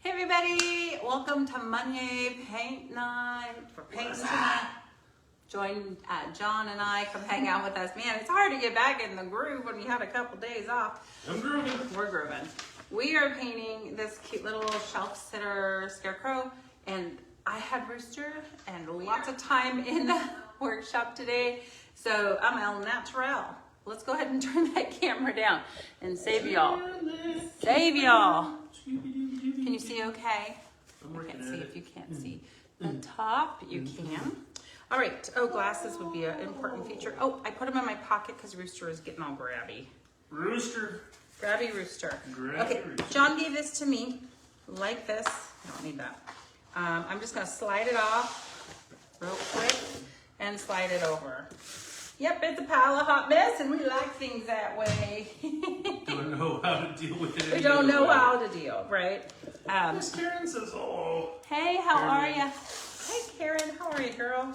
Hey everybody, welcome to Monday Paint Night. For painting tonight. Join John and I, come hang out with us. Man, it's hard to get back in the groove when you had a couple days off. I'm grooving. We're grooving. We are painting this cute little shelf sitter Scarecrow, and I had Rooster and lots of time in the workshop today, so I'm El Natural. Let's go ahead and turn that camera down and save y'all. Save y'all. Can you see okay? I can't see if you can't see. The top, you can. All right. Oh, glasses would be an important feature. Oh, I put them in my pocket because Rooster is getting all grabby. Rooster. Grabby Rooster. Grabby Okay, Rooster. John gave this to me like this. I don't need that. I'm just going to slide it off real quick and slide it over. Yep, it's a pile of hot mess, and we like things that way. Don't know how to deal with it. We don't know how to deal, right? Miss Karen says, "Oh." Hey, how are Karen. you? Hey, Karen, how are you, girl?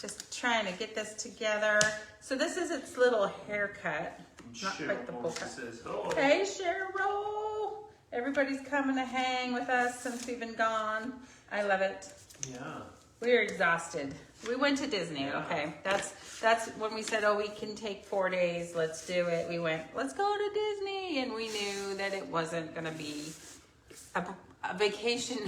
Just trying to get this together. So this is its little haircut. Not quite the full cut. Says, "Oh." Hey, Cheryl. Everybody's coming to hang with us since we've been gone. I love it. Yeah. We're exhausted. We went to Disney, Yeah. okay? That's when we said, oh, we can take 4 days, let's do it. We went, let's go to Disney, and we knew that it wasn't gonna be a vacation,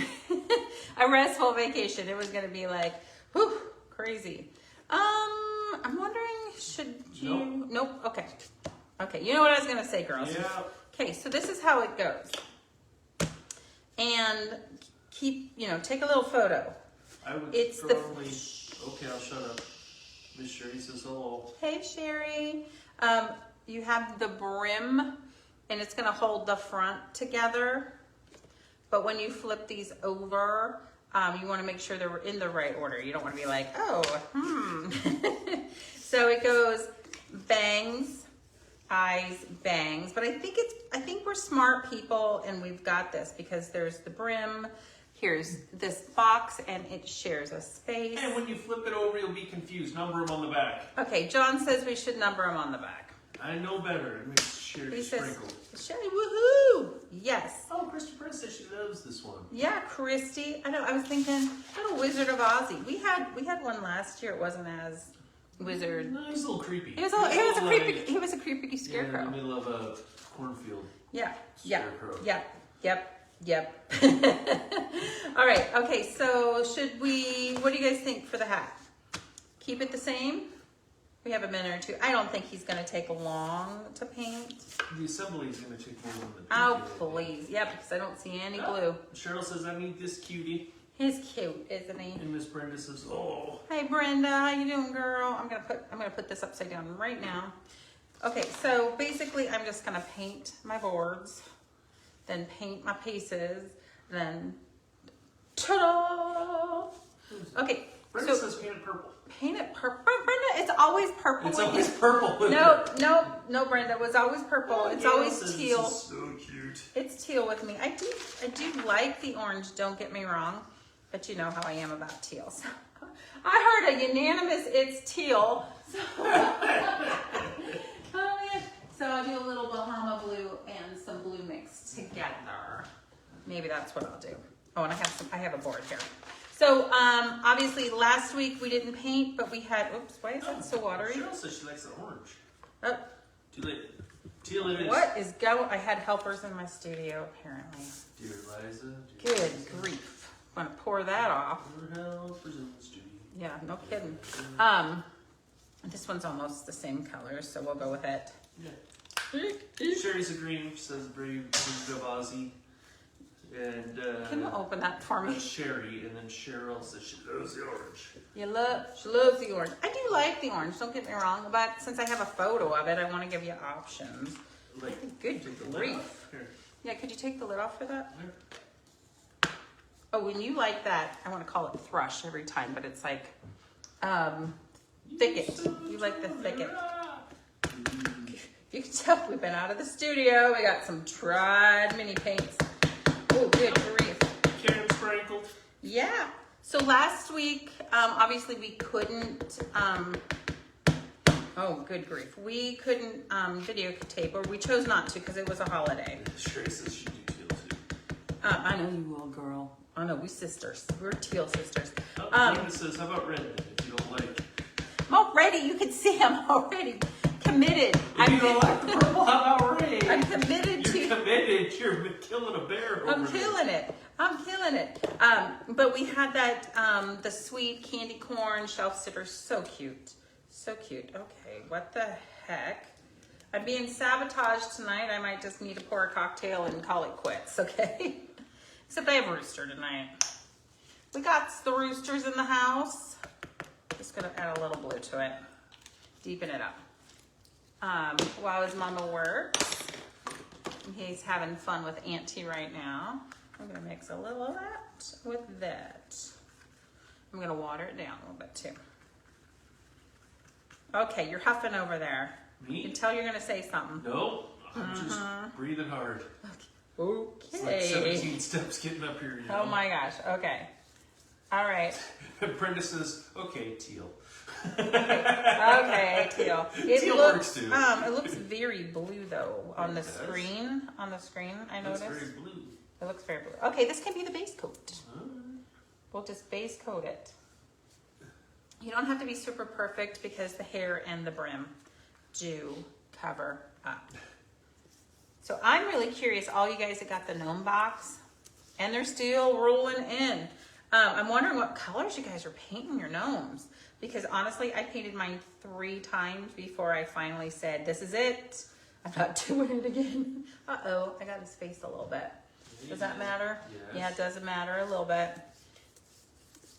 a restful vacation. It was gonna be like, whew, crazy. I'm wondering, should you? Nope. Okay. Okay. You know what I was gonna say, girls? Yeah. Okay. So this is how it goes, and take a little photo. I would It's strongly. Okay, I'll shut up. Miss Sherry says, "Hello." Hey, Sherry. You have the brim, and it's going to hold the front together. But when you flip these over, you want to make sure they're in the right order. You don't want to be like, oh, So it goes bangs, eyes, bangs. But I think we're smart people, and we've got this because there's the brim. Here's this box, and it shares a space. And when you flip it over, you'll be confused. Number them on the back. Okay, John says we should number them on the back. I know better. It makes Sherry He says, sprinkle. Sherry, woohoo! Yes. Oh, Christopher says she loves this one. Yeah, Christy. I know. I was thinking, little Wizard of Ozzy. We had one last year. It wasn't as wizard. No, he's a little creepy. He was a creepy scarecrow. Yeah, in the middle of a cornfield. Yeah. Scarecrow. Yep. All right. Okay. So what do you guys think for the hat? Keep it the same? We have a minute or two. I don't think he's going to take long to paint. The assembly is going to take more than the Oh, painting, I think. please. Yep, because I don't see any blue. Cheryl says, "I need this cutie." He's cute, isn't he? And Miss Brenda says, "Oh." Hey Brenda, how you doing, girl? I'm gonna put this upside down right now. Okay, so basically I'm just gonna paint my boards, then paint my pieces, then ta-da! Okay, Brenda so says paint it purple. paint it purple. Brenda, it's always purple. It's always purple. No, Brenda, it was always purple. It's Gail always says teal. This is so cute. It's teal with me. I do like the orange, don't get me wrong, but you know how I am about teal. So, I heard a unanimous it's teal. So, so I'll do a little Bahama blue and some blue mixed together. Maybe that's what I'll do. Oh, and I have a board here. So obviously last week we didn't paint, but we had, oops, why is that so watery? Cheryl says she likes the orange. Oh, Too late. Teal it is. what is going? I had helpers in my studio apparently. Dear Liza. Good grief. I'm gonna pour that off. Your helpers in the studio. Yeah, no kidding. This one's almost the same color, so we'll go with it. Yeah. Sherry's agreeing. She says brave Wizard of Ozzy. And Can you open that for me? that's Sherry, and then Cheryl says she loves the orange. She loves the orange. I do like the orange, don't get me wrong, but since I have a photo of it, I want to give you options. Like, Good take the lid grief. off. Here. Yeah, could you take the lid off for that? Here. Oh, when you like that, I want to call it thrush every time, but it's like thicket. You like the thicket. You can tell we've been out of the studio. We got some tried mini paints. Oh, good grief. Karen sprinkled. Yeah. So last week, obviously we couldn't, oh, good grief. We couldn't videotape, or we chose not to because it was a holiday. Sherry says she do teal too. I know you will, girl. I know, we sisters. We're teal sisters. David says, how about red if you don't like? I'm already, you can see I'm already committed. If you don't like the purple, how about red? I'm committed to. You're committed. You're killing a bear over I'm there. killing it. I'm killing it. But we had that, the sweet candy corn shelf sitter. So cute. So cute. Okay, what the heck? I'm being sabotaged tonight. I might just need to pour a cocktail and call it quits, okay? Except I have Rooster tonight. We got the roosters in the house. Just gonna add a little blue to it. Deepen it up. While his mama works, he's having fun with Auntie right now. I'm gonna mix a little of that with that. I'm gonna water it down a little bit too. Okay, you're huffing over there. Me? You can tell you're gonna say something. No, I'm just breathing hard. Okay. It's like 17 steps getting up here. You know? Oh my gosh. Okay. All right. Brenda says, "Okay, teal." Okay, teal. Teal works too. It looks very blue though on the It does. screen. On the screen, I It's noticed. very blue. It looks very blue. Okay, this can be the base coat. We'll just base coat it. You don't have to be super perfect because the hair and the brim do cover up. So I'm really curious, all you guys that got the gnome box, and they're still rolling in. I'm wondering what colors you guys are painting your gnomes. Because honestly, I painted mine 3 times before I finally said, this is it. I'm not doing it again. Uh-oh, I got his face a little bit. Does that matter? Yes. Yeah, it doesn't matter a little bit.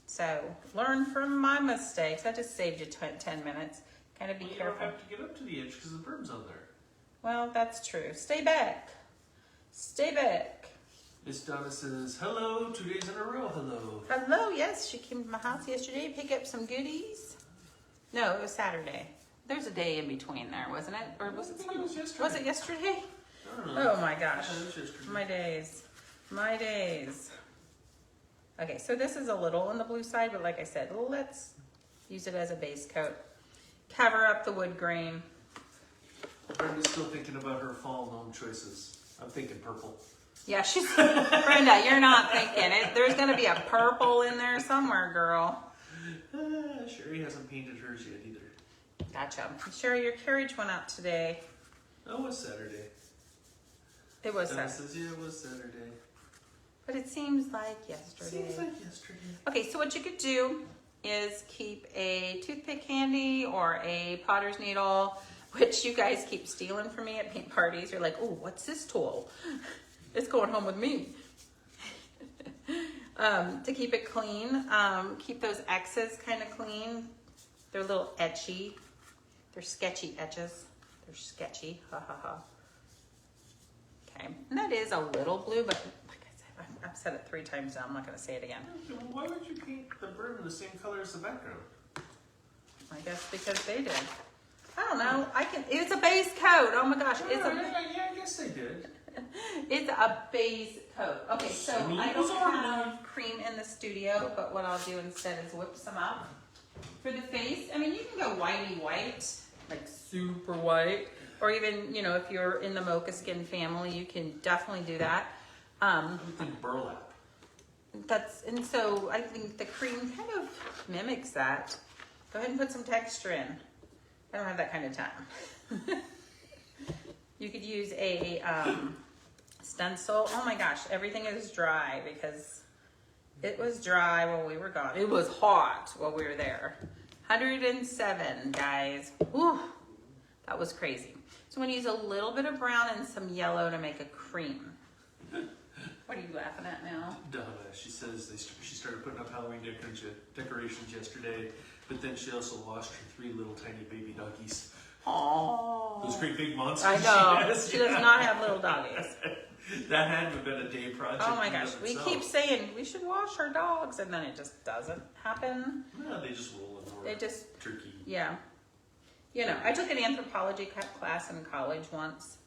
So learn from my mistakes. I just saved you 10 minutes. Kind of be Well, you careful. don't have to get up to the edge because the bird's on there. Well, that's true. Stay back. Stay back. Miss Donna says, "Hello, 2 days in a row. Hello." Hello, yes, she came to my house yesterday to pick up some goodies. No, it was Saturday. There's a day in between there, wasn't it? Or was it I think Sunday? it was yesterday. Was it yesterday? I don't know. Oh my gosh. Yeah, it was yesterday. My days. My days. Okay, so this is a little on the blue side, but like I said, let's use it as a base coat. Cover up the wood grain. Brenda's still thinking about her fall gnome choices. I'm thinking purple. Yeah, she's Brenda, you're not thinking it. There's gonna be a purple in there somewhere, girl. Sherry hasn't painted hers yet either. Gotcha. Sherry, your carriage went out today. Oh, it was Saturday. It was Donna Saturday. says, "Yeah, it was Saturday." But it seems like yesterday. Seems like yesterday. Okay, so what you could do is keep a toothpick handy or a potter's needle, which you guys keep stealing from me at paint parties. You're like, oh, what's this tool? It's going home with me. To keep it clean, keep those X's kind of clean. They're a little etchy. They're sketchy etches. They're sketchy, ha ha ha. Okay, and that is a little blue, but like I said, I've said it 3 times now. I'm not gonna say it again. Why would you paint the bird in the same color as the background? I guess because they did. I don't know. It's a base coat. Oh my gosh, Yeah, I guess they did. it's a base coat. Okay, so Sweet. I don't have cream in the studio, but what I'll do instead is whip some up for the face. I mean, you can go whitey white, like super white, or even, you know, if you're in the mocha skin family, you can definitely do that. I think burlap. And so I think the cream kind of mimics that. Go ahead and put some texture in. I don't have that kind of time. You could use a stencil. Oh my gosh, everything is dry because it was dry while we were gone. It was hot while we were there. 107, guys. Whew, that was crazy. So I'm gonna use a little bit of brown and some yellow to make a cream. What are you laughing at now? Donna, she says she started putting up Halloween decorations yesterday, but then she also lost her 3 little tiny baby doggies. Aww. Those great big monsters. I know. She has. She does not have little doggies. That had to have been a day project. Oh my in gosh. and of We itself. keep saying we should wash our dogs, and then it just doesn't happen. No, they just roll in more They just, turkey. yeah. You know, I took an anthropology class in college once.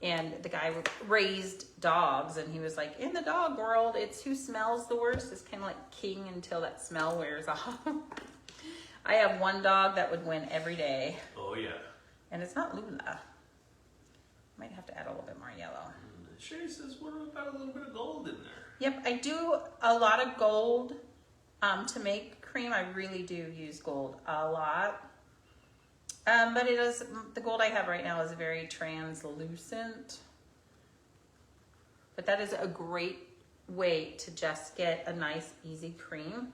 And the guy raised dogs, and he was like, in the dog world, it's who smells the worst. It's kind of like king until that smell wears off. I have one dog that would win every day, Oh yeah. and it's not Lula. Might have to add a little bit more yellow. Sherry says, what about a little bit of gold in there? Yep, I do a lot of gold to make cream. I really do use gold a lot. But it is, the gold I have right now is very translucent. But that is a great way to just get a nice, easy cream.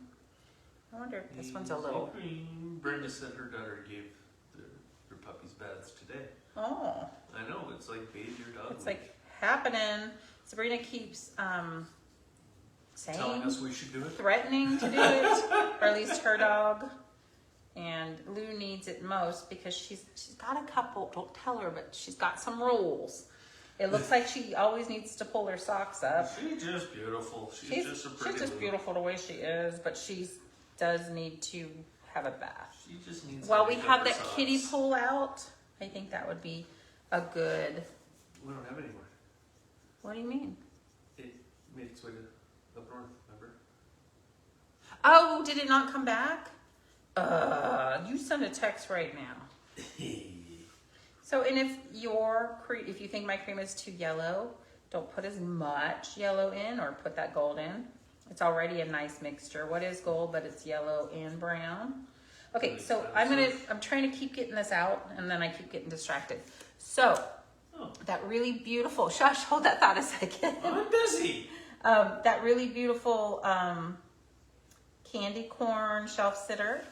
I wonder if this one's a little... Cream. Brenda said her daughter gave her puppies baths today. Oh. I know, it's like bathe your dog. It's like happening. Sabrina keeps saying... Telling us we should do it? Threatening to do it. Or at least her dog. And Lou needs it most because she's got a couple, don't tell her, but she's got some rules. It looks like she always needs to pull her socks up. She's just beautiful. She's just a pretty She's just little... beautiful the way she is, but she does need to have a bath. She just needs While to we make have up her that socks. kiddie pool out, I think that would be a good... We don't have any more. What do you mean? It made its way to up north, remember? Oh, did it not come back? You send a text right now. So, and if you think my cream is too yellow, don't put as much yellow in or put that gold in. It's already a nice mixture. What is gold, but it's yellow and brown. Okay, so I'm trying to keep getting this out and then I keep getting distracted. So, that really beautiful, shush, hold that thought a second. I'm busy. That really beautiful candy corn shelf sitter.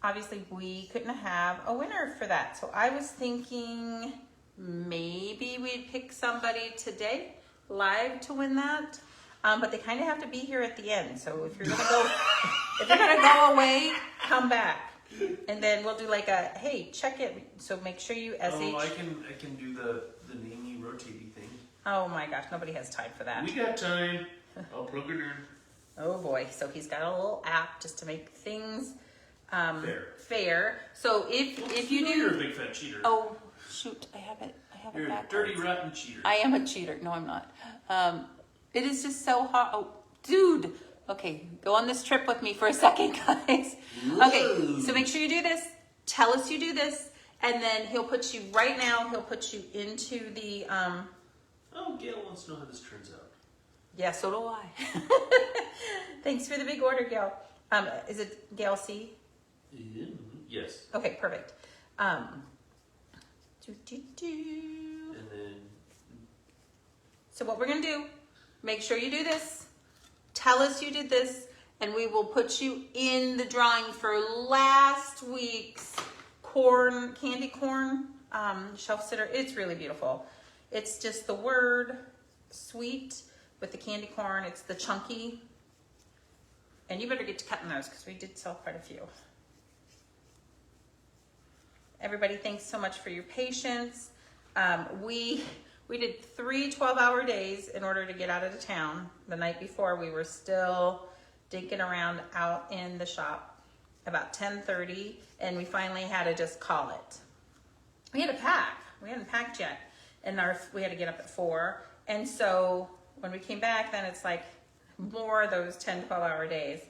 Obviously, we couldn't have a winner for that. So I was thinking maybe we'd pick somebody today live to win that. But they kind of have to be here at the end. So if you're gonna go away, come back. And then we'll do like a, hey, check it. So make sure you SH. Oh, I can do the namey rotatey thing. Oh my gosh, nobody has time for that. We got time. I'll plug it in. Oh boy, so he's got a little app just to make things fair. So if you do, you're a big fat cheater. Oh shoot, I have it You're a backwards. dirty rotten cheater. I am a cheater. No, I'm not. It is just so hot. Oh, dude. Okay, go on this trip with me for a second, guys. Okay, so make sure you do this. Tell us you do this, and then he'll put you right now. He'll put you into the. Oh, Gail wants to know how this turns out. Yeah, so do I. Thanks for the big order, Gail. Is it Gail C? Yes. Okay, perfect. And then. So what we're gonna do? Make sure you do this. Tell us you did this, and we will put you in the drawing for last week's candy corn shelf sitter. It's really beautiful. It's just the word sweet with the candy corn. It's the chunky. And you better get to cutting those because we did sell quite a few. Everybody, thanks so much for your patience. We did 3 12-hour days in order to get out of the town. The night before, we were still dinking around out in the shop about 10:30, and we finally had to just call it. We had to pack. We hadn't packed yet, and we had to get up at 4. And so when we came back, then it's like more of those 10 12-hour days,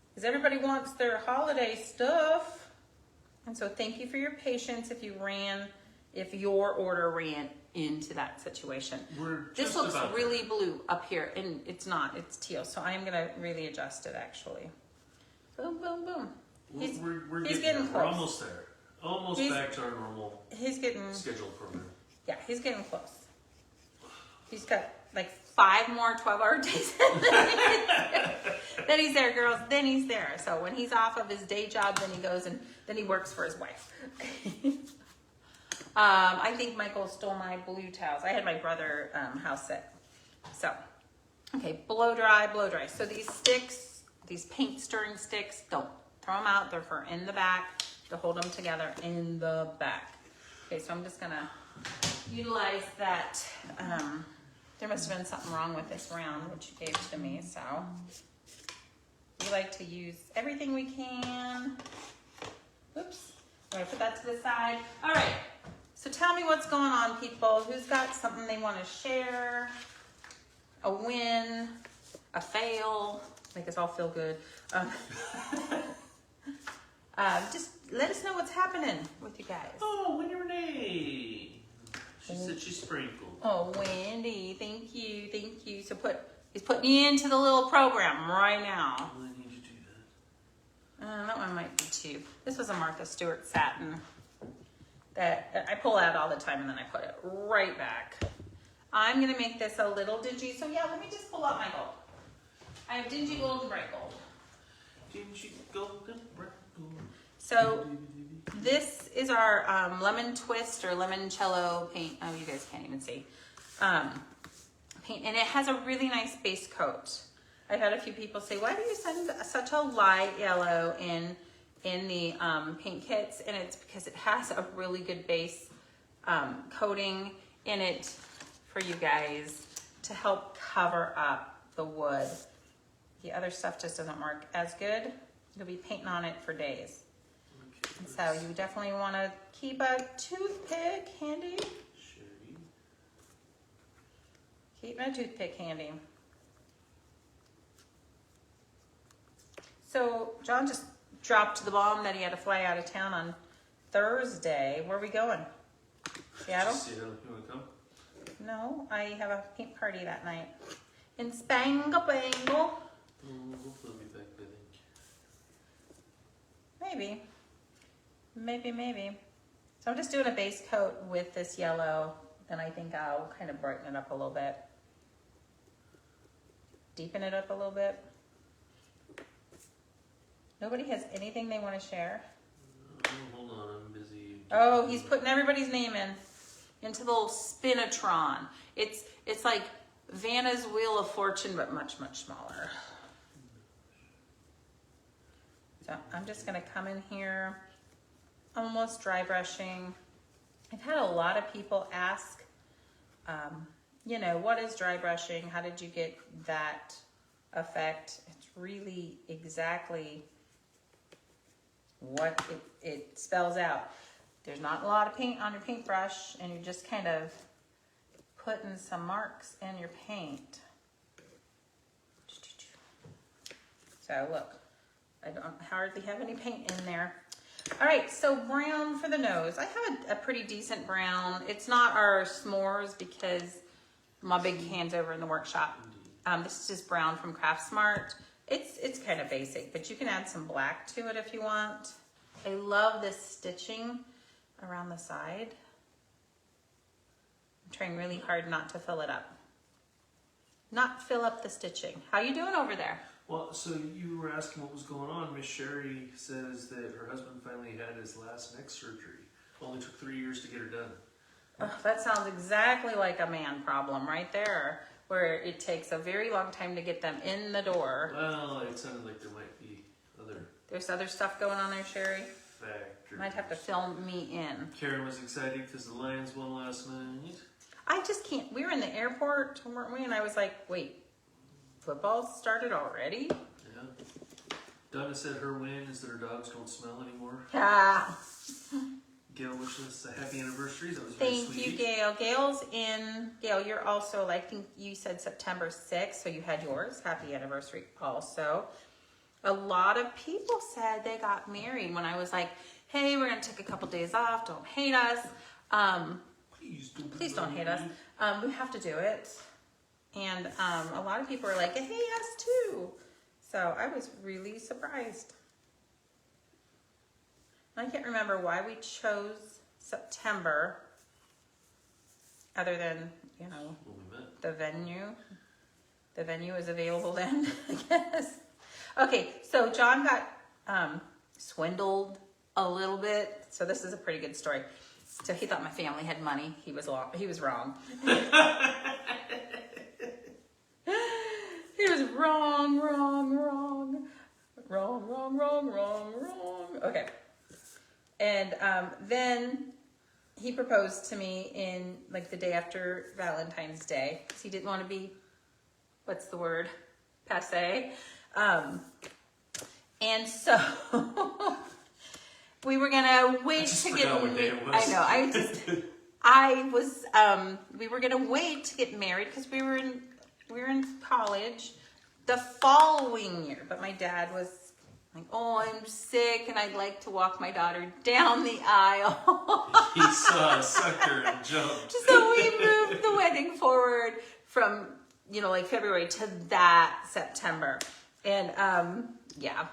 because everybody wants their holiday stuff. And so thank you for your patience if your order ran into that situation. This looks really blue up here, and it's not. It's teal. So I am gonna really adjust it actually. Boom, boom, boom. He's getting close. We're almost there. Almost back to our normal scheduled program. Yeah, he's getting close. He's got like 5 more 12-hour days. Then he's there, girls. Then he's there. So when he's off of his day job, then he goes and then he works for his wife. I think Michael stole my blue towels. I had my brother house set. So, okay, blow dry, blow dry. So these sticks, these paint stirring sticks, don't throw them out. They're for in the back to hold them together in the back. Okay, so I'm just gonna utilize that. There must have been something wrong with this round, which you gave to me, so. We like to use everything we can. Oops, I'm gonna put that to the side. All right, so tell me what's going on, people. Who's got something they wanna share? A win, a fail, make us all feel good. Just let us know what's happening with you guys. Oh, Winnie Renee. She said she sprinkled. Oh, Wendy, thank you, thank you. So he's putting you into the little program right now. Well, I need you to do that. That one might be too. This was a Martha Stewart satin that I pull out all the time and then I put it right back. I'm gonna make this a little dingy. So yeah, let me just pull out my gold. I have dingy gold and bright gold. Dingy gold and bright gold. So this is our lemon twist or limoncello paint. Oh, you guys can't even see. Paint, and it has a really nice base coat. I've had a few people say, why do you send such a light yellow in the paint kits? And it's because it has a really good base coating in it for you guys to help cover up the wood. The other stuff just doesn't work as good. You'll be painting on it for days. Okay, so you definitely want to keep a toothpick handy. Sherry. Keep a toothpick handy. So John just dropped the bomb that he had to fly out of town on Thursday. Where are we going? Seattle? Seattle. You want to come? No, I have a paint party that night in Spangle Bangle. Hopefully we'll be back by then. Maybe. So I'm just doing a base coat with this yellow, and I think I'll kind of brighten it up a little bit. Deepen it up a little bit. Nobody has anything they want to share? Hold on, I'm busy. Oh, he's putting everybody's name into the little Spinatron. It's like Vanna's Wheel of Fortune, but much, much smaller. So I'm just gonna come in here, almost dry brushing. I've had a lot of people ask, what is dry brushing? How did you get that effect? It's really exactly what it spells out. There's not a lot of paint on your paintbrush, and you're just kind of putting some marks in your paint. So look, I don't hardly have any paint in there. All right, so brown for the nose. I have a pretty decent brown. It's not our s'mores because my big can's over in the workshop. This is just brown from Craft Smart. It's kind of basic, but you can add some black to it if you want. I love this stitching around the side. I'm trying really hard not to fill it up. Not fill up the stitching. How you doing over there? Well, so you were asking what was going on. Miss Sherry says that her husband finally had his last neck surgery. Only took 3 years to get her done. Oh, that sounds exactly like a man problem right there, where it takes a very long time to get them in the door. Well, it sounded like there might be other... There's other stuff going on there, Sherry? factors. Might have to fill me in. Karen was excited because the Lions won last night. I just can't. We were in the airport, weren't we? And I was like, wait, football started already? Yeah. Donna said her win is that her dogs don't smell anymore. Ah. Gail wished us a happy anniversary. That was very Thank sweet. you, Gail. Gail, you're also, I think you said September 6th, so you had yours. Happy anniversary also. A lot of people said they got married when I was like, hey, we're going to take a couple days off. Don't hate us. Please don't hate us. We have to do it. And a lot of people are like, hey, us too. So I was really surprised. I can't remember why we chose September, other than, When we met. the venue. The venue is available then, I guess. Okay, so John got swindled a little bit. So this is a pretty good story. So he thought my family had money. He was wrong. He was wrong. He was wrong. Okay. And then he proposed to me in like the day after Valentine's Day. Because he didn't want to be, what's the word? Passe. And so we were gonna wait to get married. I know. We were gonna wait to get married because we were in college the following year. But my dad was Like, oh, I'm sick and I'd like to walk my daughter down the aisle. He saw a sucker and jumped. So we moved the wedding forward from, like February to that September. And yeah.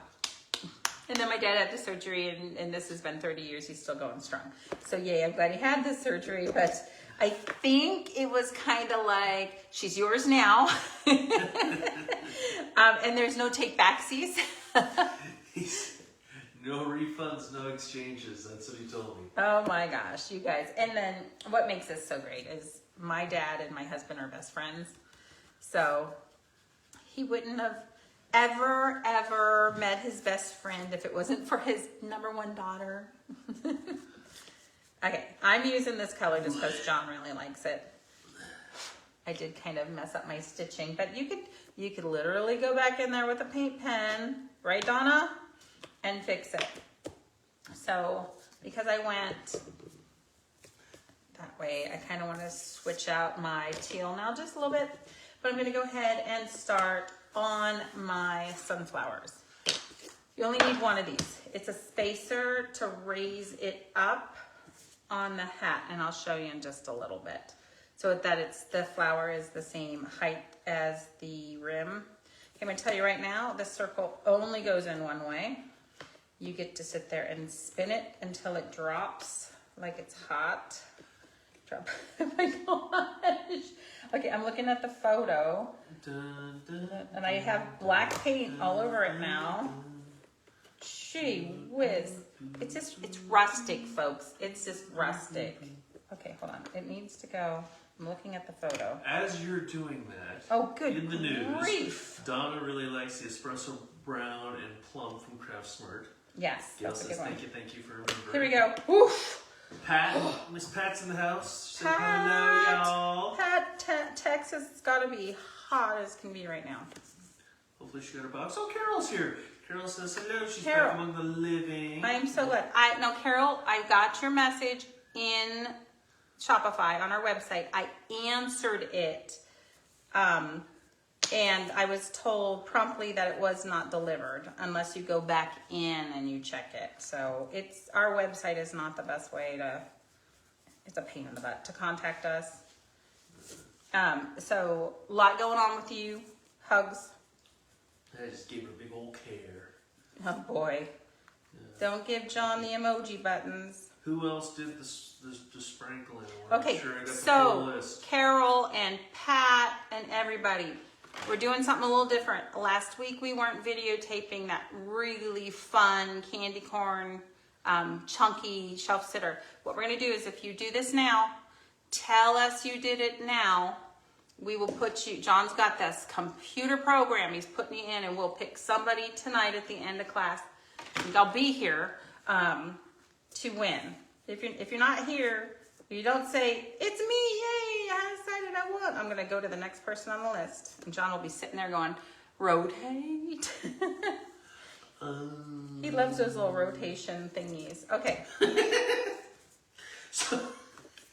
And then my dad had the surgery, and this has been 30 years. He's still going strong. So yay, I'm glad he had the surgery. But I think it was kind of like, she's yours now. And there's no take backsies. No refunds, no exchanges. That's what he told me. Oh my gosh, you guys. And then what makes this so great is my dad and my husband are best friends. So he wouldn't have ever met his best friend if it wasn't for his number one daughter. Okay, I'm using this color just because John really likes it. I did kind of mess up my stitching, but you could literally go back in there with a paint pen, right, Donna, and fix it. So because I went that way, I kind of want to switch out my teal now just a little bit, but I'm going to go ahead and start on my sunflowers. You only need one of these. It's a spacer to raise it up on the hat, and I'll show you in just a little bit. So that the flower is the same height as the rim. I'm going to tell you right now, the circle only goes in one way. You get to sit there and spin it until it drops like it's hot. Drop. Oh my gosh. Okay, I'm looking at the photo. And I have black paint all over it now. Gee whiz. It's rustic, folks. It's just rustic. Okay, hold on. It needs to go. I'm looking at the photo. As you're doing that, oh, good in the news, grief. Donna really likes the espresso brown and plum from Craft Smart. Yes, Gail that's a says good one. thank you for remembering. Here we go. Woof. Pat, Miss Pat's in the house. Say hello, Pat, y'all. Texas has got to be hot as can be right now. Hopefully she got her box. Oh, Carol's here. Carol says hello. She's Carol. back among the living. I'm so glad. Carol, I got your message in Shopify on our website. I answered it. And I was told promptly that it was not delivered unless you go back in and you check it. So our website is not the best way it's a pain in the butt to contact us. So a lot going on with you. Hugs. I just gave her a big old care. Oh boy. Yeah. Don't give John the emoji buttons. Who else did the sprinkling? Okay, sure I got the full so list. Carol and Pat and everybody, we're doing something a little different. Last week we weren't videotaping that really fun candy corn chunky shelf sitter. What we're going to do is if you do this now, tell us you did it now. We will put you, John's got this computer program he's putting you in, and we'll pick somebody tonight at the end of class. And I'll be here to win. If you're not here, you don't say, it's me, yay, I decided I won. I'm going to go to the next person on the list. And John will be sitting there going, rotate. He loves those little rotation thingies. Okay.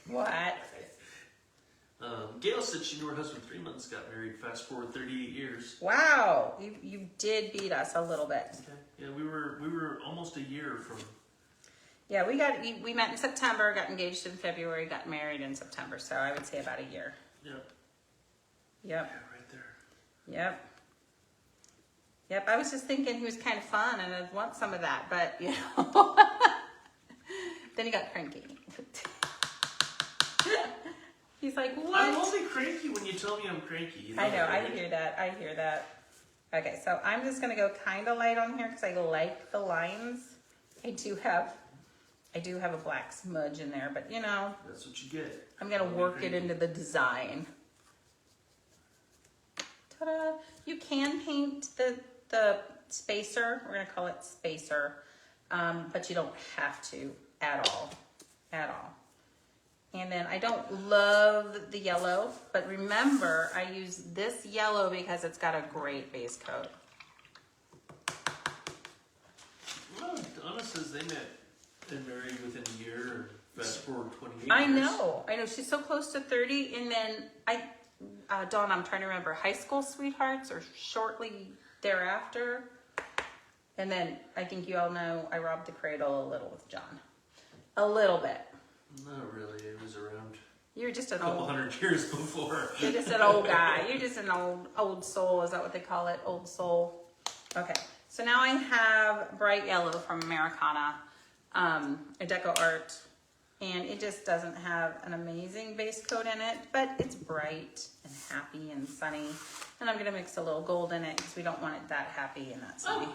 What? Gail said she knew her husband 3 months, got married, fast forward 38 years. Wow, you did beat us a little bit. Okay. Yeah, we were almost a year from. Yeah, we met in September, got engaged in February, got married in September, so I would say about a year. Yep. Yep. Yeah, right there. Yep, I was just thinking he was kind of fun and I'd want some of that, but then he got cranky. He's like, what? I'm only cranky when you tell me I'm cranky. You know I know, right? I hear that. Okay, so I'm just gonna go kind of light on here because I like the lines. I do have a black smudge in there, but That's what you get. I'm gonna work it into the design. Ta-da! You can paint the spacer. We're gonna call it spacer, but you don't have to at all. And then I don't love the yellow, but remember I use this yellow because it's got a great base coat. Well, Donna says they met and married within a year, or fast forward 28 I years. know. She's so close to 30, and then Dawn, I'm trying to remember, high school sweethearts or shortly thereafter. And then I think you all know I robbed the cradle a little with John. A little bit. Not really. It was around You're just a an couple old. hundred years before. You're just an old guy. You're just an old soul. Is that what they call it? Old soul. Okay. So now I have bright yellow from Americana, a Deco Art, and it just doesn't have an amazing base coat in it, but it's bright and happy and sunny. And I'm gonna mix a little gold in it because we don't want it that happy and that sunny.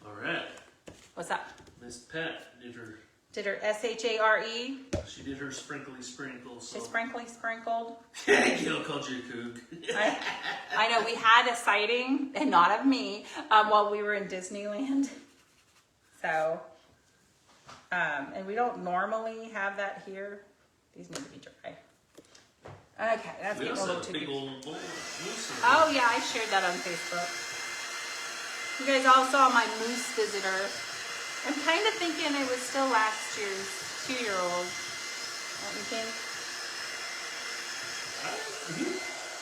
All right. What's that? Miss Pat did her Share. She did her sprinkly sprinkles. She sprinkly sprinkled. Gail called you a kook. I know we had a sighting, and not of me, while we were in Disneyland. So, and we don't normally have that here. These need to be dry. Okay, that's We getting a also little have too a big deep. old bowl of moose. Oh yeah, I shared that on Facebook. You guys all saw my moose visitor. I'm kind of thinking it was still last year's 2-year-old. Don't you think?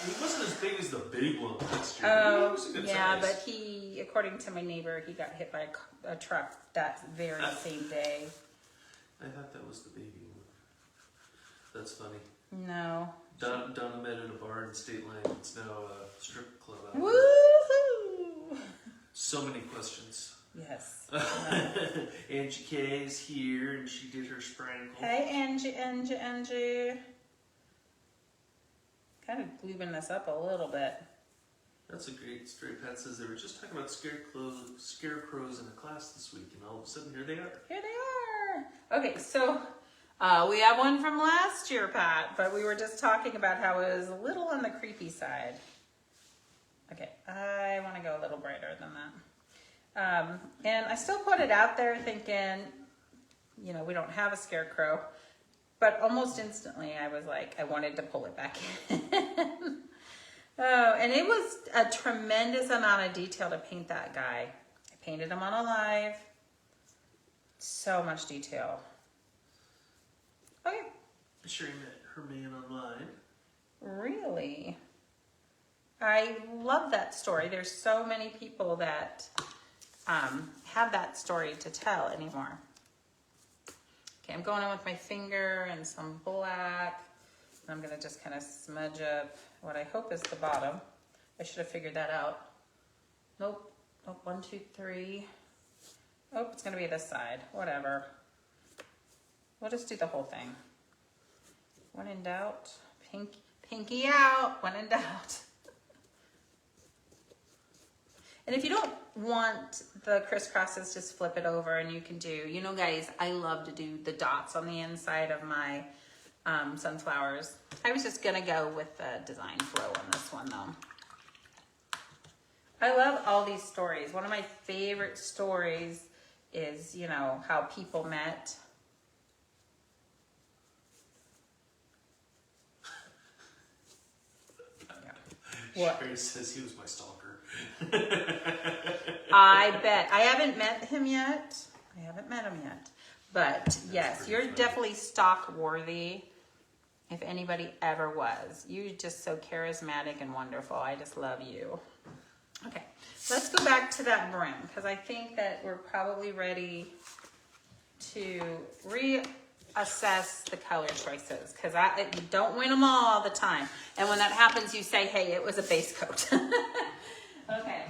He wasn't as big as the big one last year. Oh, He was a good yeah, size. but he, according to my neighbor, he got hit by a truck that very same day. I thought that was the baby one. That's funny. No. Donna met at a bar in State Line. It's now a strip club out there. Woohoo! So many questions. Yes. Angie K is here and she did her sprinkle. Hey, Angie. Kind of gluing this up a little bit. That's a great story. Pat says they were just talking about scarecrows in a class this week, and all of a sudden here they are. Here they are. Okay, so we have one from last year, Pat, but we were just talking about how it was a little on the creepy side. Okay, I want to go a little brighter than that. And I still put it out there thinking, you know, we don't have a scarecrow, but almost instantly I was like, I wanted to pull it back in. Oh, and it was a tremendous amount of detail to paint that guy. I painted him on Alive. So much detail. Okay. I'm sure you met her man online. Really? I love that story. There's so many people that have that story to tell anymore. Okay, I'm going in with my finger and some black. And I'm going to just kind of smudge up what I hope is the bottom. I should have figured that out. Nope. Nope. 1, 2, 3. Oh, it's going to be this side. Whatever. We'll just do the whole thing. When in doubt, pinky out. When in doubt. And if you don't want the crisscrosses, just flip it over and you can do, you know guys, I love to do the dots on the inside of my sunflowers. I was just gonna go with the design flow on this one though. I love all these stories. One of my favorite stories is, you know, how people met. What? Sherry says he was my stalker. I bet. I haven't met him yet. But yes, you're funny. definitely stock worthy. If anybody ever was. You're just so charismatic and wonderful. I just love you. Okay, let's go back to that brim because I think that we're probably ready to reassess the color choices because you don't win them all the time. And when that happens, you say, hey, it was a base coat. Okay,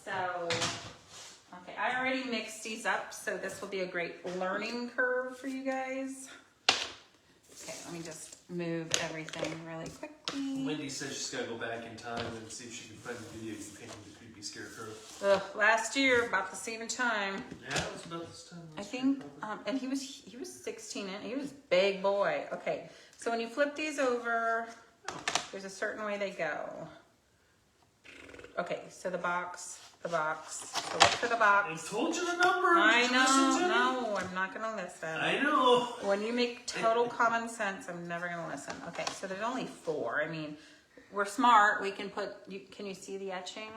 so, I already mixed these up, so this will be a great learning curve for you guys. Okay, let me just move everything really quickly. Wendy says she's got to go back in time and see if she can find the video you painted the creepy scarecrow. Ugh, last year, about the same time. Yeah, it was about this time. I think, and he was 16, and he was a big boy. Okay, so when you flip these over, there's a certain way they go. Okay, so the box. So look for the box. I told you the number. I Did you listen to me? know. No, I'm not gonna listen. I know. When you make total common sense, I'm never gonna listen. Okay, so there's only 4. I mean, we're smart. We can put. Can you see the etching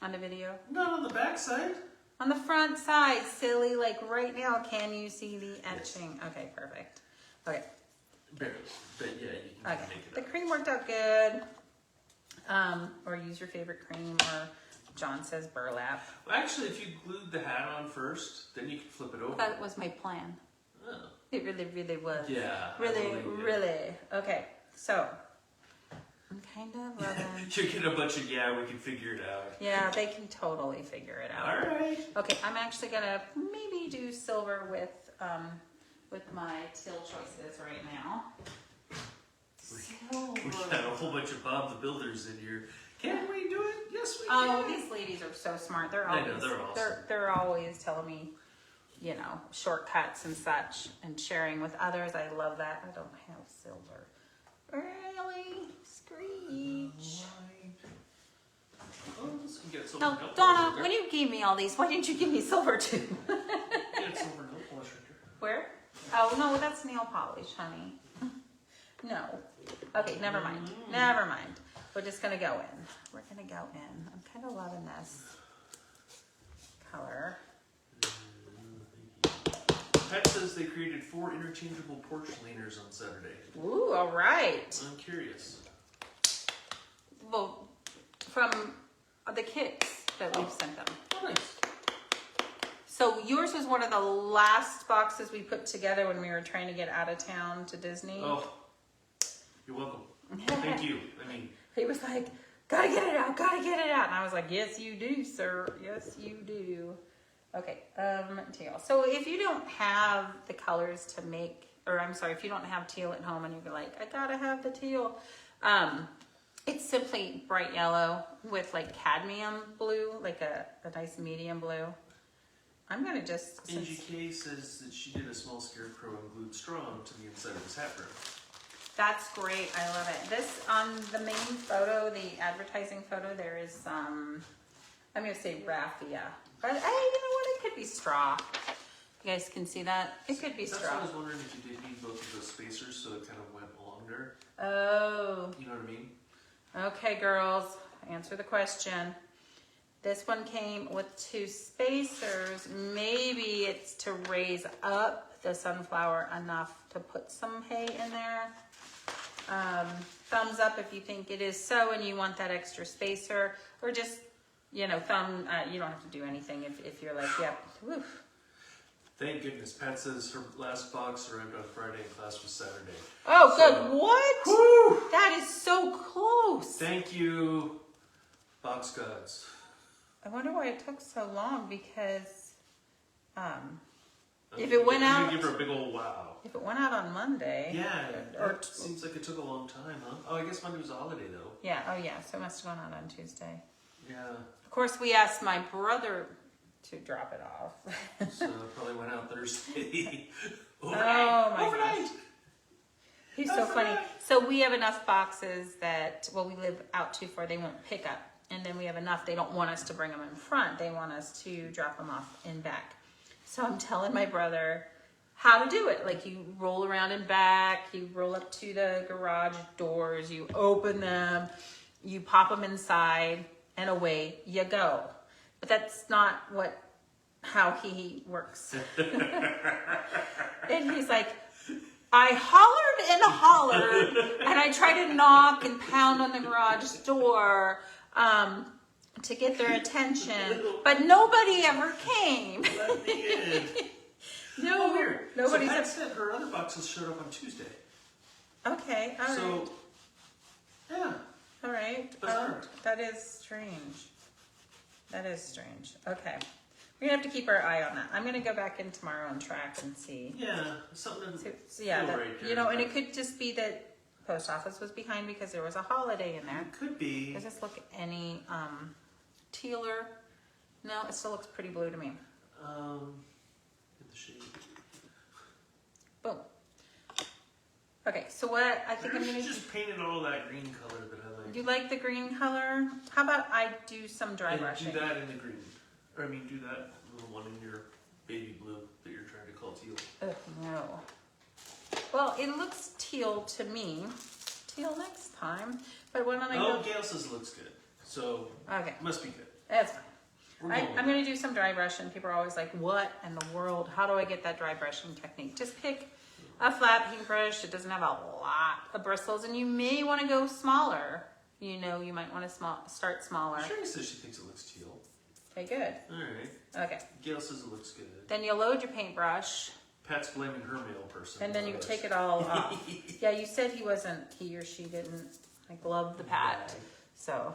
on the video? Not on the back side. On the front side, silly. Like right now, can you see the etching? Okay, perfect. Okay. Barely, but yeah, you can Okay. make it The up. cream worked out good. Or use your favorite cream, or John says burlap. Well, actually, if you glued the hat on first, then you could flip it over. That was my plan. Oh. It really, really was. Yeah. Really. Okay, so I'm kind of loving. You're getting a bunch of we can figure it out. Yeah, they can totally figure it out. All right. Okay, I'm actually gonna maybe do silver with my teal choices right now. We got a whole bunch of Bob the Builders in here. Can we do it? Yes, we Oh, can. these ladies are so smart. They're I always know, they're awesome. they're always telling me, you know, shortcuts and such, and sharing with others. I love that. I don't have silver. Really? Screech. Oh, this can get silver No, nail polish Donna, right when you gave me all these, why didn't you give me silver too? there. Get silver nail polish right there. Where? Oh, no, that's nail polish, honey. No. Okay, never mind. Never mind. We're just going to go in. We're going to go in. I'm kind of loving this color. Pat says they created 4 interchangeable porch leaners on Saturday. Ooh, all right. I'm curious. Well, from the kids that we've sent them. Oh, nice. So yours was one of the last boxes we put together when we were trying to get out of town to Disney. Oh, you're welcome. Thank you. I mean, He was like, gotta get it out, gotta get it out. And I was like, yes, you do, sir. Yes, you do. Okay, teal. So if you don't have the colors to make, or I'm sorry, if you don't have teal at home and you're like, I gotta have the teal, it's simply bright yellow with like cadmium blue, like a nice medium blue. I'm gonna just... Angie K says that she did a small scarecrow and glued straw to the inside of his hat brim. That's great. I love it. This, on the main photo, the advertising photo, there is some, I'm going to say raffia. But, hey, you know what? It could be straw. You guys can see that? It could be That's straw. why I was wondering if you did need both of those spacers so it kind of went longer. Oh. You know what I mean? Okay, girls. Answer the question. This one came with 2 spacers. Maybe it's to raise up the sunflower enough to put some hay in there. Thumbs up if you think it is so and you want that extra spacer, or just, you know, you don't have to do anything if you're like, yep, woof. Thank goodness. Pat says her last box arrived on Friday and class was Saturday. Oh, good. What? Woo! That is so close. Thank you, box gods. I wonder why it took so long, because if it went I'm out, gonna give her a big old wow. if it went out on Monday, Yeah, or it seems like it took a long time, huh? Oh, I guess Monday was a holiday though. yeah, oh yeah, so it must have gone out on Tuesday. Yeah. Of course, we asked my brother to drop it off. So it probably went out Thursday. Oh my Overnight. gosh. He's so funny. So we have enough boxes that, well, we live out too far, they won't pick up. And then we have enough, they don't want us to bring them in front. They want us to drop them off in back. So I'm telling my brother how to do it. Like, you roll around in back, you roll up to the garage doors, you open them, you pop them inside, and away you go. But that's not how he works. And he's like, I hollered and hollered, and I tried to knock and pound on the garage door to get their attention, but nobody ever came. Let me in. No, weird. Nobody's So Pat said her other boxes showed up on Tuesday. Okay, all right. So, yeah. All right. Bizarre. That is strange. That is strange. Okay. We're going to have to keep our eye on that. I'm going to go back in tomorrow and track and see. Yeah, something. So, yeah, feel right there. you know, and it could just be that post office was behind because there was a holiday in there. It could be. Does this look any tealer? No, it still looks pretty blue to me. Get the shade. Boom. Okay, so what I think I'm going to do. Just painted all that green color that I like. You like the green color? How about I do some dry And brushing? do that in the green. Or I mean, do that little one in your baby blue that you're trying to call teal. Ugh, no. Well, it looks teal to me. Teal next time. But when I Oh, go... Gail says it looks good. So, Okay, it must be good. that's fine. We're going I'm going to do some dry brushing. People are always like, what in the world? How do I get that dry brushing technique? Just pick a flat paintbrush. It doesn't have a lot of bristles. And you may want to go smaller you know you might want to start smaller. Sherry says she thinks it looks teal. Okay, good. All right. Okay. Gail says it looks good. Then you load your paintbrush. Pat's blaming her male person. And then you take it all off. Yeah, you said he or she didn't like love the pat. Right. So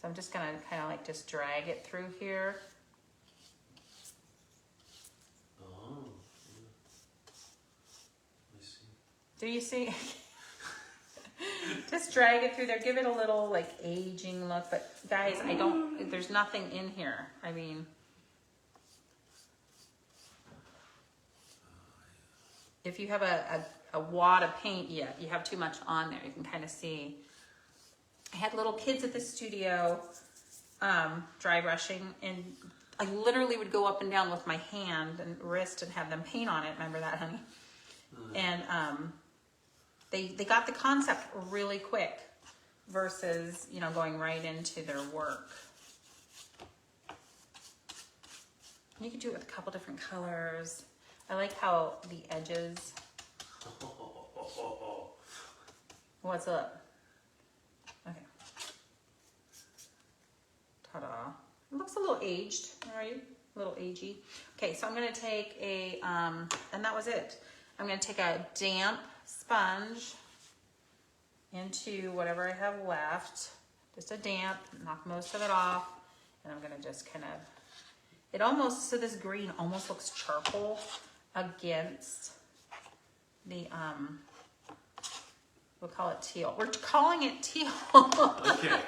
I'm just gonna kind of like just drag it through here. Oh. Yeah. I see. Do you see? Just drag it through there. Give it a little like aging look. But guys, there's nothing in here. I mean, if you have a wad of paint, yeah, you have too much on there. You can kind of see. I had little kids at the studio dry brushing, and I literally would go up and down with my hand and wrist and have them paint on it. Remember that, honey? And they got the concept really quick versus, you know, going right into their work. You could do it with a couple different colors. I like how the edges. What's up? Okay. Ta-da. It looks a little aged, right? A little agey. Okay, so I'm gonna take a, and that was it. I'm gonna take a damp sponge into whatever I have left. Just a damp, knock most of it off. And I'm gonna just kind of, it almost, so this green almost looks charcoal against the, we'll call it teal. We're calling it teal. Okay,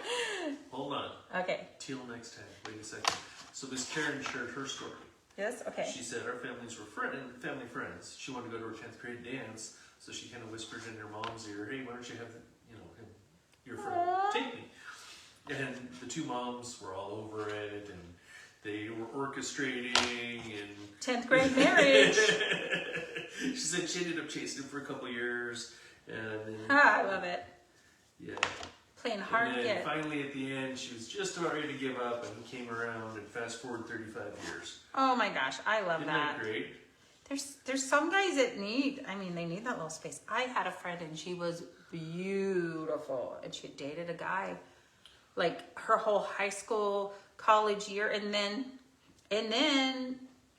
hold on. Okay. Teal next time. Wait a second. So this Karen shared her story. Yes, okay. She said our families were family friends. She wanted to go to her 10th grade dance, so she kind of whispered in her mom's ear, "Hey, why don't you have your friend take me?" And the two moms were all over it, and they were orchestrating and 10th grade marriage. She said she ended up chasing him for a couple years, and then, I love it. yeah. Playing hard And to then get. finally at the end, she was just about ready to give up, and he came around, and fast forward 35 years. Oh my gosh, I love Isn't that. that great? There's some guys that need, I mean, they need that little space. I had a friend and she was beautiful, and she dated a guy like her whole high school, college year, and then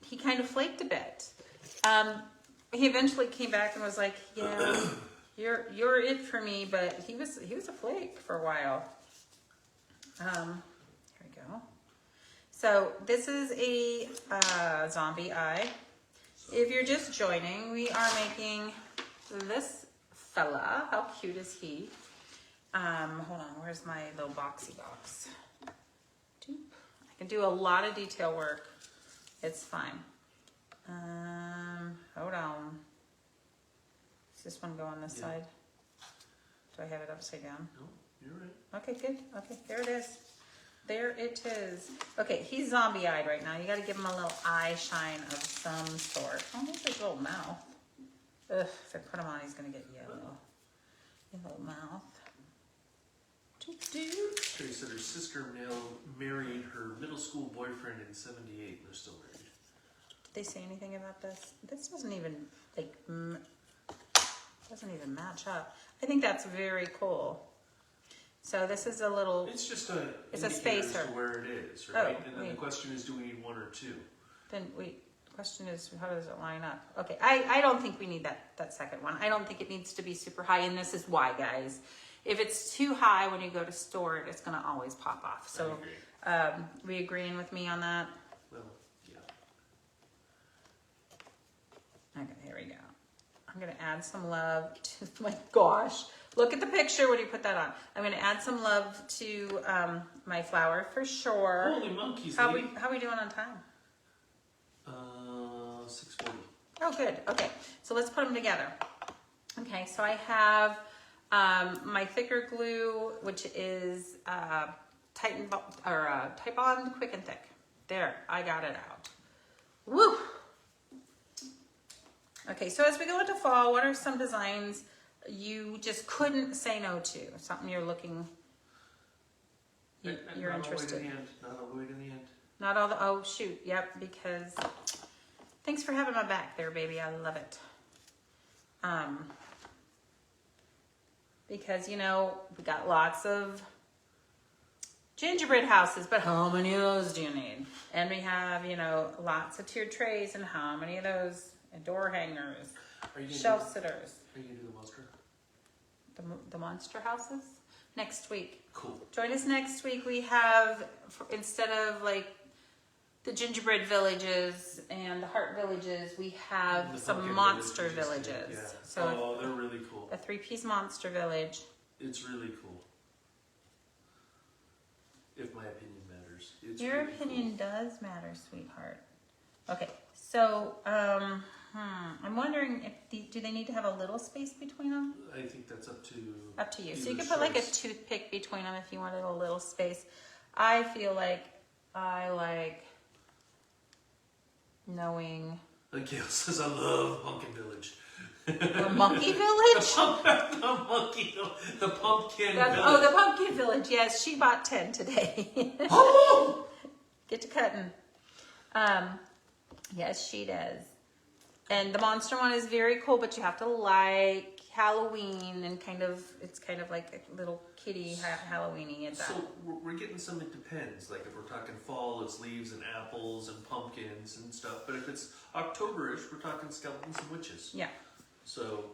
he kind of flaked a bit. He eventually came back and was like, "Yeah, you're it for me," but he was a flake for a while. Here we go. So this is a zombie eye. If you're just joining, we are making this fella. How cute is he? Hold on, where's my little boxy box? I can do a lot of detail work. It's fine. Hold on. Does this one go on this side? Do I have it upside down? No, you're right. Okay, good. Okay, there it is. There it is. Okay, he's zombie-eyed right now. You got to give him a little eye shine of some sort. Oh, there's his little mouth. Ugh, if I put him on, he's going to get yellow. Yellow mouth. Sherry said her sister married her middle school boyfriend in '78, and they're still married. Did they say anything about this? This doesn't even, like, doesn't even match up. I think that's very cool. So this is a little. It's just it's a spacer. As to where it is, right? Oh, and then the question is, do we need one or two? Then wait. The question is, how does it line up? Okay, I don't think we need that second one. I don't think it needs to be super high, and this is why, guys. If it's too high when you go to store it, it's gonna always pop off. So, we agreeing with me on that? Well, yeah. Okay, here we go. I'm gonna add some love to, my gosh. Look at the picture when you put that on. I'm gonna add some love to my flower for sure. Holy monkeys, How lady. we doing on time? 6:40. Oh, good. Okay, so let's put them together. Okay, so I have my thicker glue, which is Titebond Quick and Thick. There, I got it out. Woo! Okay, so as we go into fall, what are some designs you just couldn't say no to? Something you're looking, you're interested in. Not all the way to the end. Not all the, oh shoot, yep, because, thanks for having my back there, baby, I love it. because, you know, we got lots of gingerbread houses, but how many of those do you need? And we have, you know, lots of tiered trays, and how many of those? And door hangers, shelf sitters. Are you going to do the monster? The monster houses? Next week. Cool. Join us next week. We have, instead of like the gingerbread villages and the heart villages, we have some monster villages. Yeah. So they're really cool. a 3-piece monster village. It's really cool. If my opinion matters. It's Your really opinion does matter, sweetheart. Okay, so I'm wondering if do they need to have a little space between them? Cool. I think that's up to you. So you could put like a toothpick between them if you wanted a little space. I feel like I like knowing. Like Gail says, I love Pumpkin Village. The monkey village? The pumpkin village. Oh, the pumpkin village. Yes, she bought 10 today. Oh! Get to cutting. Yes, she does. And the monster one is very cool, but you have to like Halloween and it's kind of like a little kitty Halloween-y at that. So we're getting some, it depends. Like if we're talking fall, it's leaves and apples and pumpkins and stuff. But if it's October-ish, we're talking skeletons and witches. Yeah. So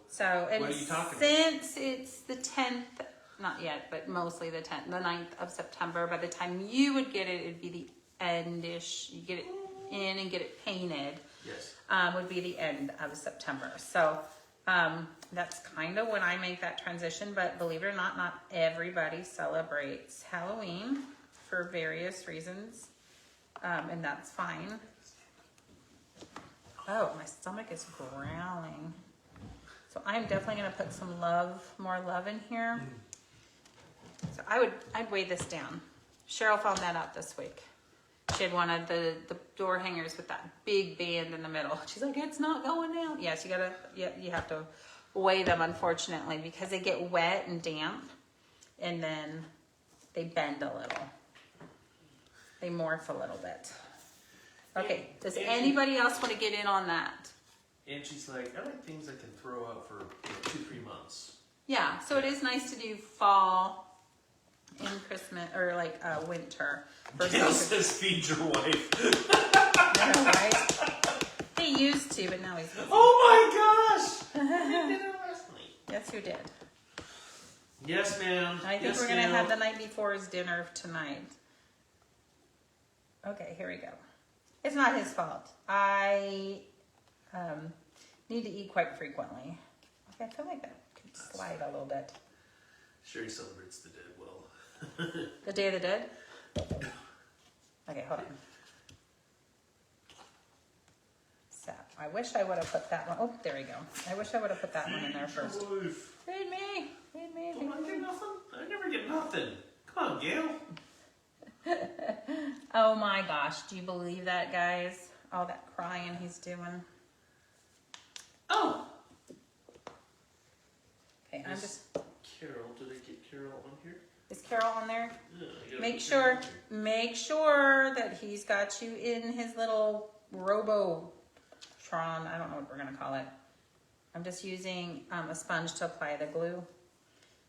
and what are you talking since it's the 10th, not yet, but mostly the 9th of September, by the time you would get it, it'd be the end-ish. You get it in and get it painted. Yes. Would be the end of September. So that's kind of when I make that transition, but believe it or not, not everybody celebrates Halloween for various reasons, and that's fine. Oh, my stomach is growling. So I'm definitely going to put some more love in here. So I'd weigh this down. Cheryl found that out this week. She had one of the door hangers with that big band in the middle. She's like, it's not going down. Yes, you have to weigh them, unfortunately, because they get wet and damp, and then they bend a little. They morph a little bit. Okay, does anybody else want to get in on that? And she's like, I like things I can throw out for 2-3 months. Yeah, so it is nice to do fall and Christmas, or like winter. Gail says feed your wife. I know, right? He used to, but now he's busy. Oh my gosh! I did it last night. Yes, you did. Yes, ma'am. I think yes, we're going to ma'am. have the night before's dinner tonight. Okay, here we go. It's not his fault. I need to eat quite frequently. Okay, I feel like that could slide a little bit. Sherry celebrates the dead well. The Day of the Dead? Okay, hold on. So, I wish I would have put that one. Oh, there we go. I wish I would have put that one in there first. Feed me. Feed me. Don't I get nothing? I never get nothing. Come on, Gail. Oh my gosh, do you believe that, guys? All that crying he's doing. Oh! Okay, I'm just... Carol, did I get Carol on here? Is Carol on there? Yeah, I gotta Make put sure, Carol on here. make sure that he's got you in his little Robotron. I don't know what we're gonna call it. I'm just using a sponge to apply the glue,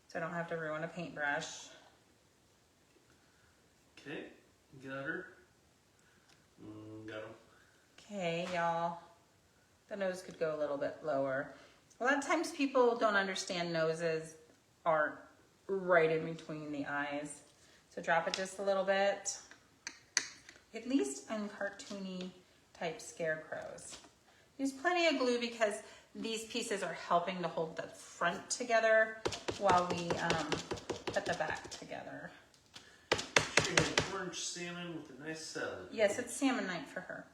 so I don't have to ruin a paintbrush. Okay, got her. Got him. Okay, y'all. The nose could go a little bit lower. A lot of times people don't understand noses aren't right in between the eyes. So drop it just a little bit. At least in cartoony type scarecrows. Use plenty of glue because these pieces are helping to hold the front together while we put the back together. She had orange salmon with a nice salad. Yes, it's salmon night for her.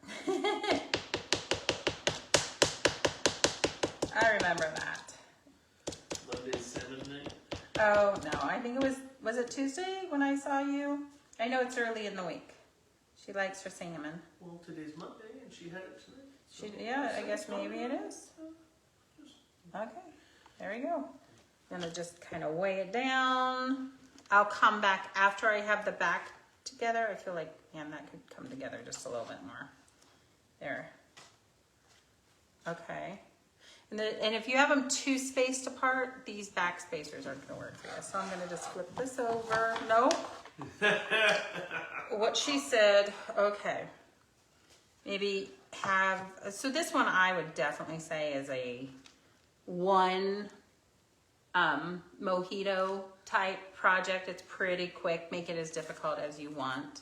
I remember that. Monday's salmon night. Oh, no, I think it was it Tuesday when I saw you? I know it's early in the week. She likes her salmon. Well, today's Monday and she had it tonight. So Yeah, I guess maybe it is. Okay, there we go. I'm gonna just kind of weigh it down. I'll come back after I have the back together. I feel like, man, that could come together just a little bit more. There. Okay. And if you have them too spaced apart, these back spacers aren't gonna work for you. So I'm gonna just flip this over. Nope. What she said, okay. Maybe have, so this one I would definitely say is a one mojito type project. It's pretty quick. Make it as difficult as you want.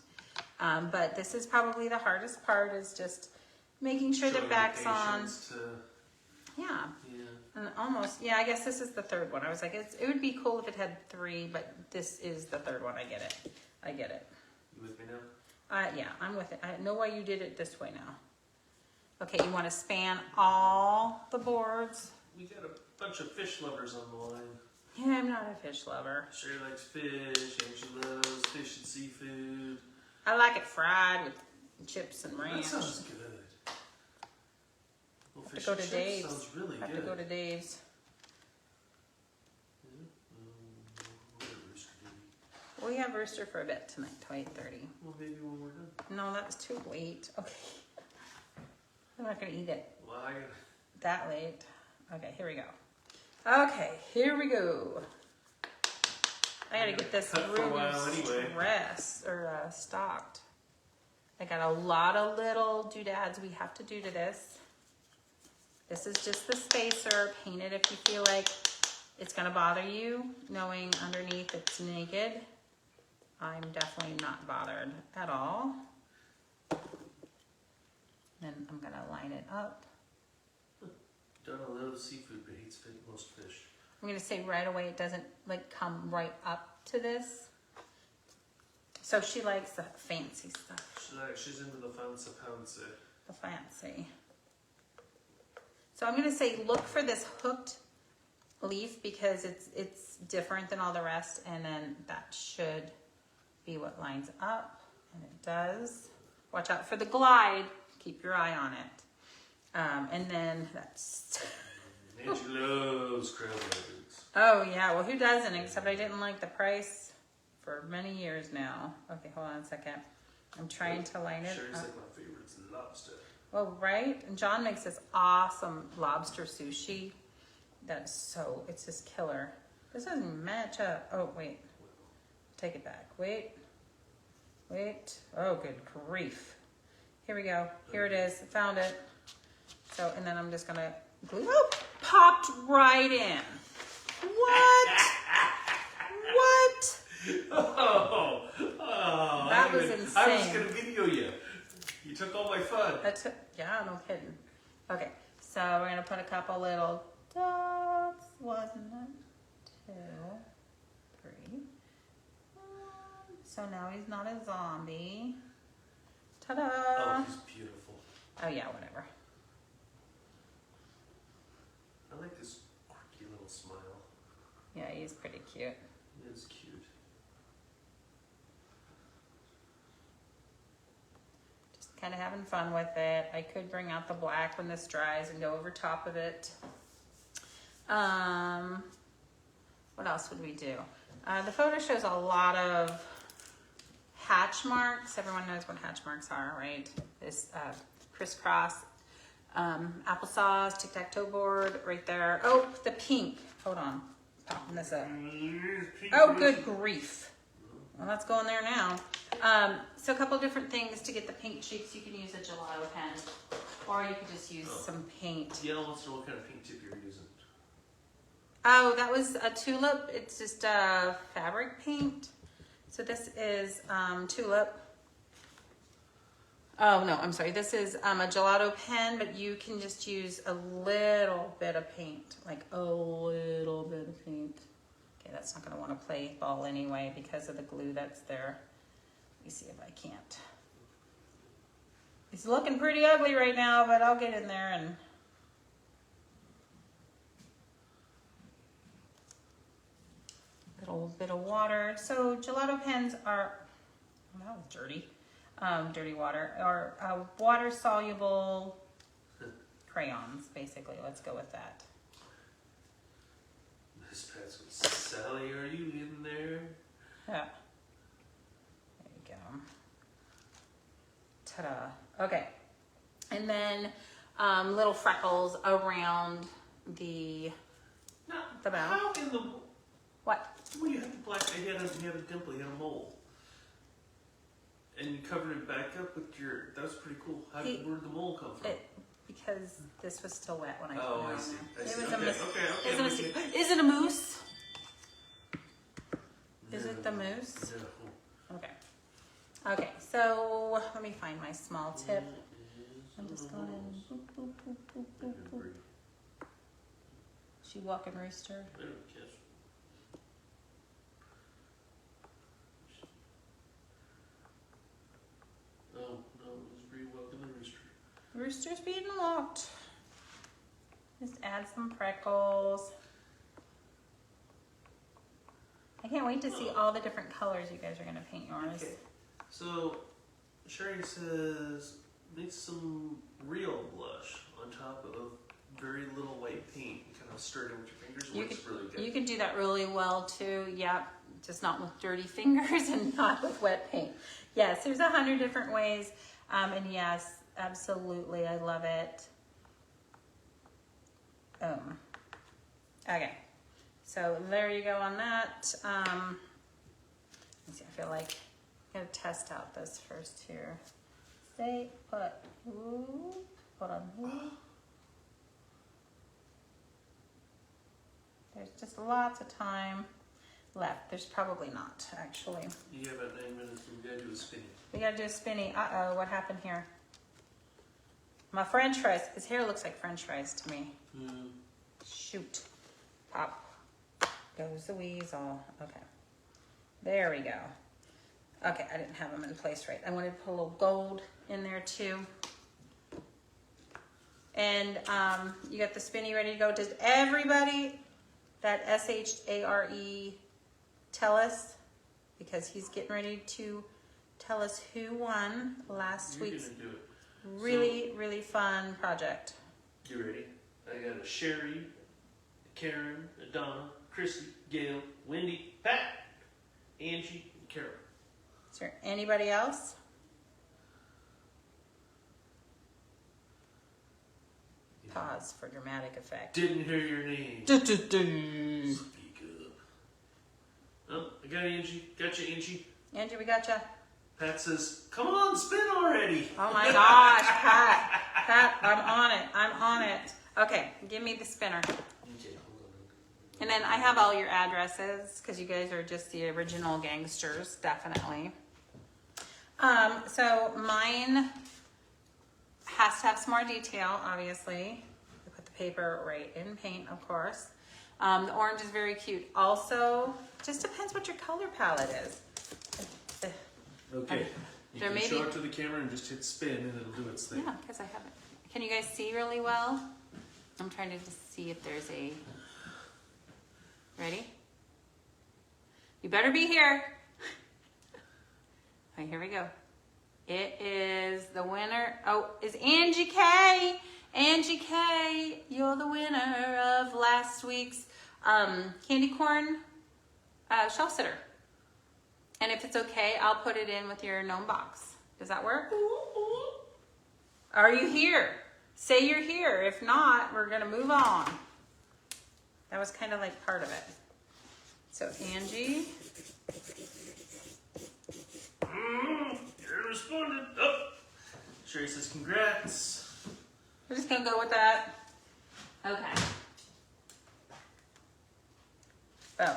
But this is probably the hardest part, is just making sure the back's on. Yeah. And almost, yeah, I guess this is the third one. I was like, it would be cool if it had 3, but this is the third one. I get it. You with me now? Yeah, I'm with it. I know why you did it this way now. Okay, you want to span all the boards. We got a bunch of fish lovers on the line. Yeah, I'm not a fish lover. Sherry likes fish, and she loves fish and seafood. I like it fried with chips and ranch. That sounds good. Well, Have to go to Dave's. Sounds really Have good. to go to Dave's. We have rooster for a bit tonight, till 8:30. Well, maybe when we're done. No, that was too late. Okay. I'm not gonna eat it Well, I gotta... that late. Okay, here we go. Okay, here we go. I gotta get this Cut for a room while anyway. stocked. I got a lot of little doodads we have to do to this. This is just the spacer. Paint it if you feel like it's gonna bother you, knowing underneath it's naked. I'm definitely not bothered at all. Then I'm gonna line it up. Donna loves seafood, but hates most fish. I'm gonna say right away it doesn't like come right up to this. So she likes the fancy stuff. She's into the fancy. The fancy. So I'm gonna say look for this hooked leaf because it's different than all the rest, and then that should be what lines up, and it does. Watch out for the glide. Keep your eye on it. And then that's. And she loves crab legs. Oh yeah, well who doesn't? Except I didn't like the price for many years now. Okay, hold on a second. I'm trying to line it Sherry's up. like my favorite lobster. Well, right? And John makes this awesome lobster sushi. That's so, it's just killer. This doesn't match up. Oh, wait. Take it back. Wait. Oh, good grief. Here we go. Here it is. I found it. So, and then I'm just gonna glue. Oh, popped right in. What? What? Oh, That was insane. I was gonna video you. You took all my fun. Yeah, no kidding. Okay, so we're gonna put a couple little dots. Wasn't it? 2, 3. So now he's not a zombie. Ta-da! Oh, he's beautiful. Oh yeah, whatever. I like this quirky little smile. Yeah, he's pretty cute. He is cute. Just kind of having fun with it. I could bring out the black when this dries and go over top of it. What else would we do? The photo shows a lot of hatch marks. Everyone knows what hatch marks are, right? This crisscross applesauce tic-tac-toe board right there. Oh, the pink. Hold on. Popping this up. Oh, good grief. Well, let's go in there now. So a couple different things to get the pink cheeks. You can use a gelato pen, or you could just use some paint. Yeah, wants to know what kind of paint tip you're using. Oh, that was a tulip. It's just a fabric paint. So this is tulip. Oh no, I'm sorry. This is a gelato pen, but you can just use a little bit of paint, like a little bit of paint. Okay, that's not gonna want to play ball anyway because of the glue that's there. Let me see if I can't. It's looking pretty ugly right now, but I'll get in there and. Little bit of water. So gelato pens are, well, that was dirty. Dirty water, or water soluble crayons, basically. Let's go with that. Miss Pat's with Sally, are you in there? Yeah. There you go. Ta-da. Okay. And then little freckles around the Now, bow. how in the... What? Well, you had the black, he had a dimple, he had a mole. And you covered it back up with your, that was pretty cool. Where'd the mole come from? Because this was still wet when I put it Oh, on I see. there. I see. It was Okay, a mis- okay. It was a mistake. Is it a moose? Is it the moose? No. Okay. Okay, so let me find my small tip. I'm just going in. Boop, boop, boop, boop, boop, boop. She walking rooster. I don't guess. Oh, no, it was Bree walking the rooster. Rooster's being walked. Just add some freckles. I can't wait to see all the different colors you guys are going to paint yours. Okay. So, Sherry says, make some real blush on top of very little white paint. Kind of stir it in with your fingers. It works really good. You can do that really well too. Yep, just not with dirty fingers and not with wet paint. Yes, there's 100 different ways. And yes, absolutely, I love it. Boom. Okay, so there you go on that. Let's see, I feel like I'm gonna test out this first here. Stay put. Ooh, hold on. Ooh. There's just lots of time left. There's probably not, actually. You have about 9 minutes. We gotta do a spinny. We gotta do a spinny. Uh-oh, what happened here? My french fries. His hair looks like french fries to me. Shoot. Pop. Goes the weasel. Okay. There we go. Okay, I didn't have them in place right. I wanted to put a little gold in there too. And you got the spinny ready to go. Does everybody that S-H-A-R-E tell us? Because he's getting ready to tell us who won last week's really fun project. You ready? I got a Sherry, a Karen, a Donna, Chrissy, Gail, Wendy, Pat, Angie, and Carol. Is there anybody else? Yeah. Pause for dramatic effect. Didn't hear your name. Angie, Speak up. Oh, I got Angie. Got you, Angie. we gotcha. Pat says, come on, spin already. Oh my gosh, Pat. Pat, I'm on it. Okay, give me the spinner. Okay, hold on. And then I have all your addresses because you guys are just the original gangsters, definitely. So mine has to have some more detail, obviously. I put the paper right in paint, of course. The orange is very cute. Also, just depends what your color palette is. Okay, you There can may show be- it to the camera and just hit spin and it'll do its thing. Yeah, because I have it. Can you guys see really well? I'm trying to just see if there's a... Ready? You better be here. Okay, here we go. It is the winner. Oh, is Angie K. Angie K. You're the winner of last week's candy corn shelf sitter. And if it's okay, I'll put it in with your gnome box. Does that work? Are you here? Say you're here. If not, we're gonna move on. That was kind of like part of it. So Angie. You responded. Oh, Sherry says congrats. We're just gonna go with that. Okay. Boom.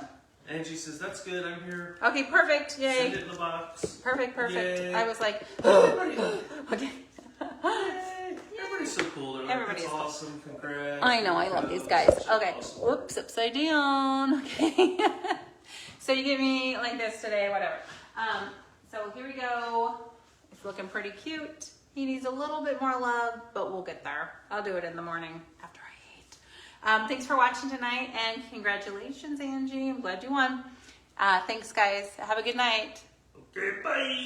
Angie says that's good. I'm here. Okay, perfect. Yay. Send it in the box. Perfect. Yay. I was like, Everybody, okay. yay. Everybody's so cool. They're like, Everybody's that's cool. awesome. Congrats. I know, I love these guys. Okay, Awesome. whoops, upside down. Okay. So you give me like this today, whatever. So here we go. It's looking pretty cute. He needs a little bit more love, but we'll get there. I'll do it in the morning after I eat. Thanks for watching tonight, and congratulations, Angie. I'm glad you won. Thanks, guys. Have a good night. Okay, bye.